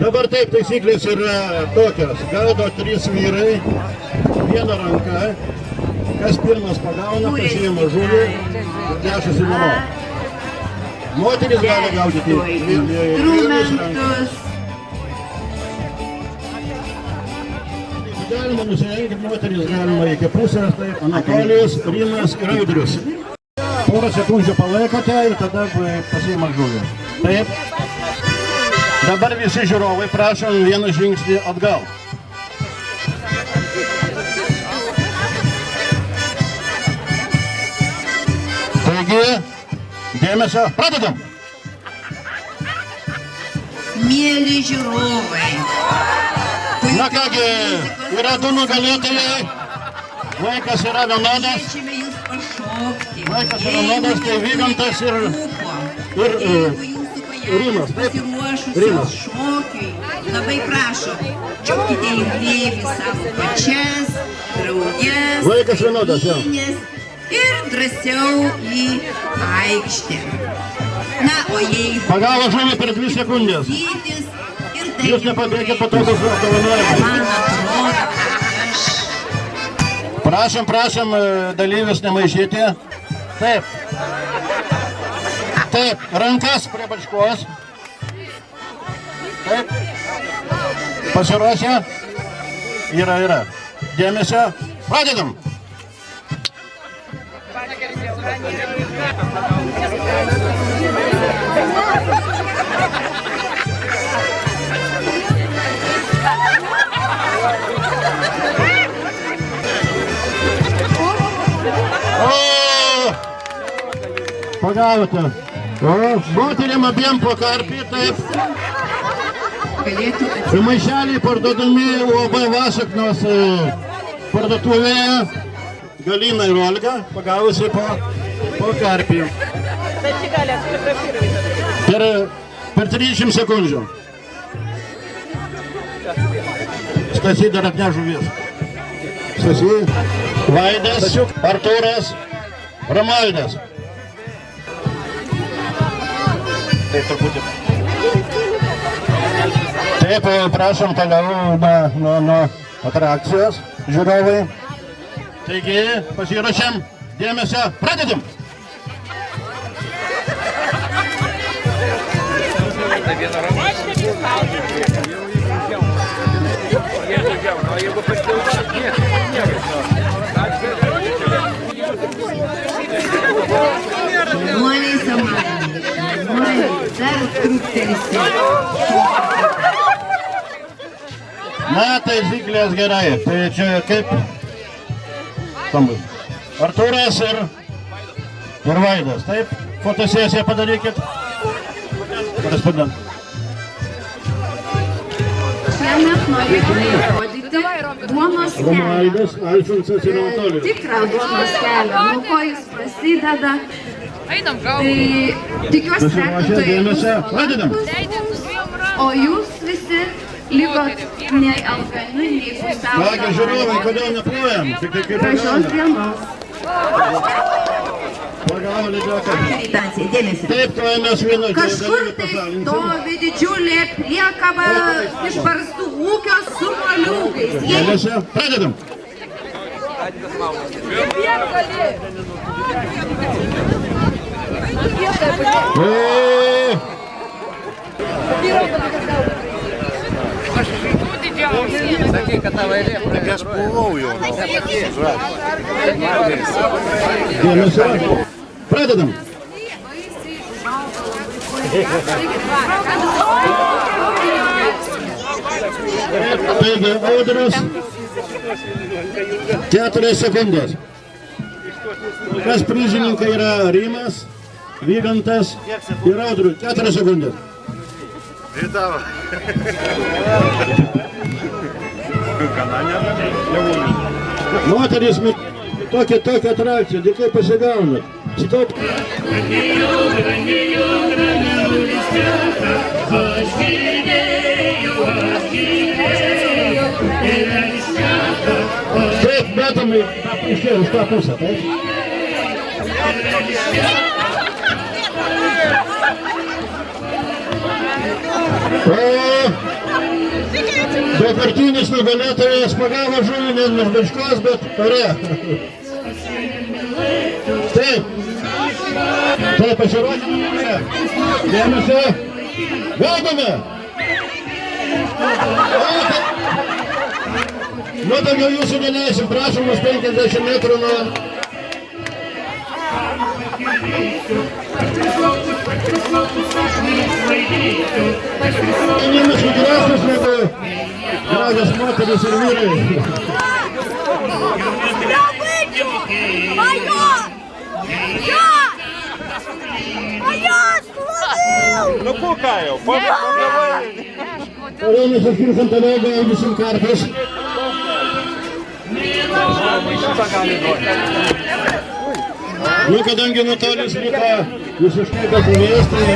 Dabar taip taisyklės yra tokios. Gaudo 3 vyrai, viena ranka. Kas pirmas pagauna, pasiima žuvį ir nešasi namo. Moteris gali gaudyti vienus rankas. Galima nusirenkti, moteris galima iki pusės, taip, Anatolijus, Rimas ir Audrius. Porą sekundžių palaikote ir tada pasiima žuvį. Taip. Dabar visi žiūrovai prašom vieną žingsnį atgal. Taigi, dėmesio, pradedam. Mėly žiūrovai. Na kągi, yra 2 nugalėtojai. Laikas yra vienodas. Kviečiame jūs pašokti. Laikas yra vienodas, tai Vygantas ir Rimas. Pasiruošusios šokiui. Labai prašom, čiupkite į glėbį savo pačias, drauges, Laikas vienodas, jo. ir drąsiau į aikštę. Na, o jeigu Pagavo žuvį per 2 sekundės. gytis ir tai Jūs nepabėgit po to bus apdovanojimai. man atrodo, aš Prašom dalyvius nemaišyti. Taip. Taip, rankas prie bačkos. Taip. Pasiruošę. Yra. Dėmesio. Pradedam. Pagavote. Moterim abiem po karpį, taip. galėtų Maišeliai parduodami UAB Vasaknos parduotuvėje. Galina ir Olga pagavusi po karpį. Per 30 sekundžių. Stasy dar atneš žuvies. Stasy, Vaidas, Artūras, Romaldas. Tai truputį. Taip, prašom toliau nuo atrakcijos žiūrovai. Taigi, pasiruošiam. Dėmesio, pradedam. Jaunuoliai sąmoningi, jaunuoliai dar trūktelsi. Na, taisyklės gerai. Tai čia kaip? Stambus. Artūras ir Vaidas. Taip, fotosesiją padarykit. Korespondent. Šiandien norėtume įrodyti duonos kelią. Romaldas, Alfonsas ir Anatolijus. Tikrą duonos kelią, nuo ko jis prasideda. Tai tikiuosi, Pasiruošę, dėmesio, pradedam. o jūs visi likot nei alkani, nei Kągi žiūrovai, kodėl neplojam? Tik tai kaip gražios pagauna. dienos. Pagavo lydeka. Meditacija, dėmesį. Taip, tuoj mes vieną Kažkur tai stovi didžiulė priekaba iš barzdų ūkio su moliūgais. Jie Dėmesio, pradedam. Sakai, kad tavo eilė. Так я ж бував його. Dėmesio, pradedam. Thank you. Taigi, Audrius, 4 sekundės. Kas prizininkai yra Rimas, Vygantas ir Audrius, 4 sekundės. Moteris, tokia atrakcija, dėkai pasigaunat. Stop. Taip, metamai išėjo už tą pusę, taip? Daugkartinis nugalėtojas pagavo žuvį ne iš bačkos, bet ore. Taip. Taip, pasirodėme. Dėmesio. Gaudome. Nu, daugiau jūsų neleisim, prašom už 50 metrų nuo... Jaunimas vyresnis negu gražios moteris ir vyrai. Nu ką jau, pagavai. Rėmės atskirs ant toliau, gaudysim kartus. Nu, kadangi nutolis liko visiškai be žuvies, tai...